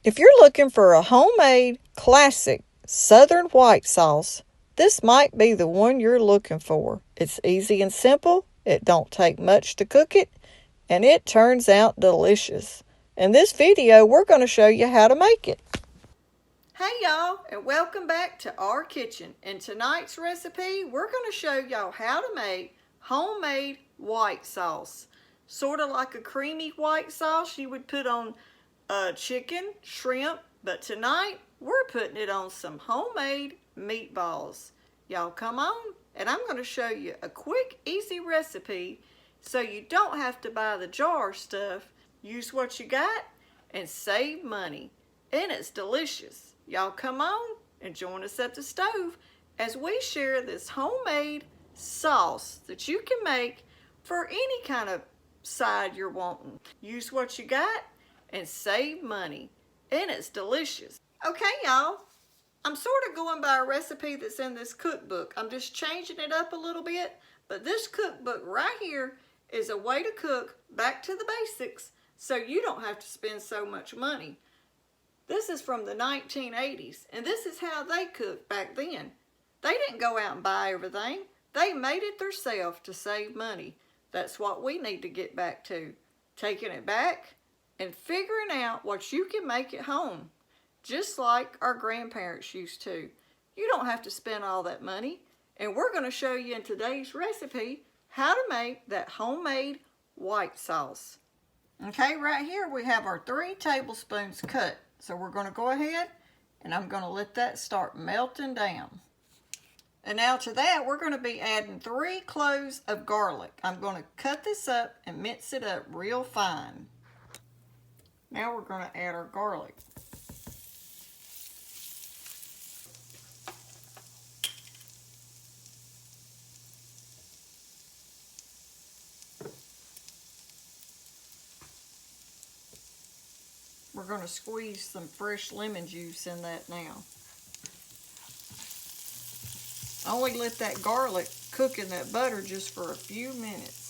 If you're looking for a homemade, classic Southern white sauce, this might be the one you're looking for. It's easy and simple, it don't take much to cook it, and it turns out delicious. In this video, we're going to show you how to make it. Hey y'all, and welcome back to our kitchen. In tonight's recipe, we're going to show y'all how to make homemade white sauce. Sort of like a creamy white sauce you would put on chicken, shrimp, but tonight we're putting it on some homemade meatballs. Y'all come on, and I'm going to show you a quick, easy recipe so you don't have to buy the jar stuff. Use what you got and save money. And it's delicious. Y'all come on and join us at the stove as we share this homemade sauce that you can make for any kind of side you're wanting. Use what you got and save money. And it's delicious. Okay, y'all. I'm sort of going by a recipe that's in this cookbook. I'm just changing it up a little bit. But this cookbook right here is a way to cook back to the basics so you don't have to spend so much money. This is from the 1980s, and this is how they cooked back then. They didn't go out and buy everything. They made it themselves to save money. That's what we need to get back to. Taking it back and figuring out what you can make at home, just like our grandparents used to. You don't have to spend all that money, and we're going to show you in today's recipe how to make that homemade white sauce. Okay, right here we have our 3 tablespoons cut. So we're going to go ahead and I'm going to let that start melting down. And now to that we're going to be adding 3 cloves of garlic. I'm going to cut this up and mince it up real fine. Now we're going to add our garlic. We're going to squeeze some fresh lemon juice in that now. Only let that garlic cook in that butter just for a few minutes.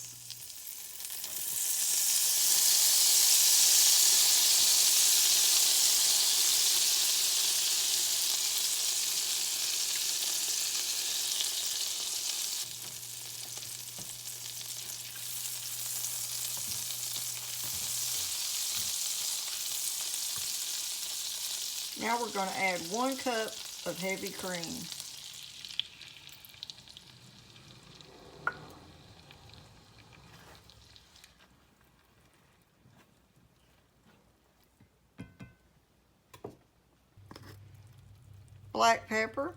Now we're going to add 1 cup of heavy cream. Black pepper,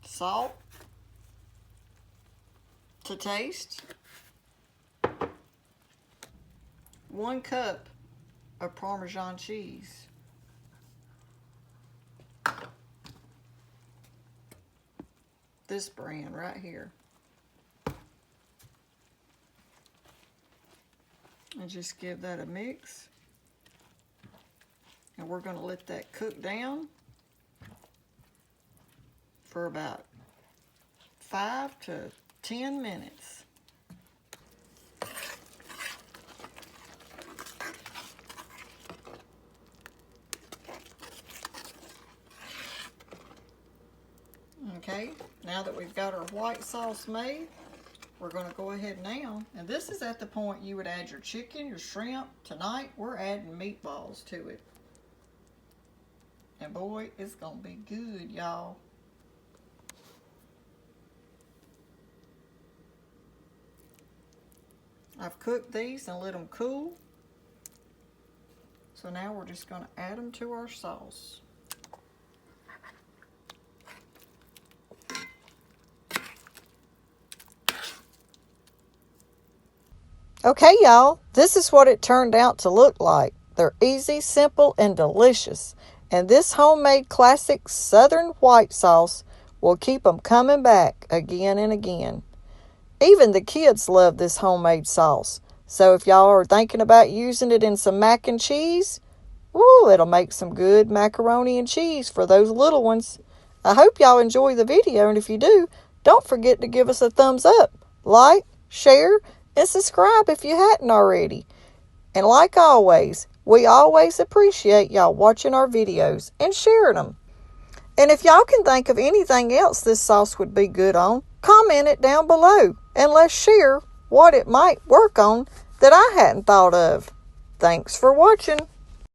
salt to taste, 1 cup of Parmesan cheese, this brand right here, and just give that a mix. And we're going to let that cook down for about 5 to 10 minutes. Okay, now that we've got our white sauce made, we're going to go ahead now, and this is at the point you would add your chicken, your shrimp. Tonight we're adding meatballs to it. And boy, it's going to be good, y'all. I've cooked these and let them cool. So now we're just going to add them to our sauce. Okay, y'all, this is what it turned out to look like. They're easy, simple, and delicious. And this homemade classic Southern white sauce will keep them coming back again and again. Even the kids love this homemade sauce. So if y'all are thinking about using it in some mac and cheese, woo, it'll make some good macaroni and cheese for those little ones. I hope y'all enjoy the video, and if you do, don't forget to give us a thumbs up, like, share, and subscribe if you hadn't already. And like always, we always appreciate y'all watching our videos and sharing them. And if y'all can think of anything else this sauce would be good on, comment it down below and let's share what it might work on that I hadn't thought of. Thanks for watching.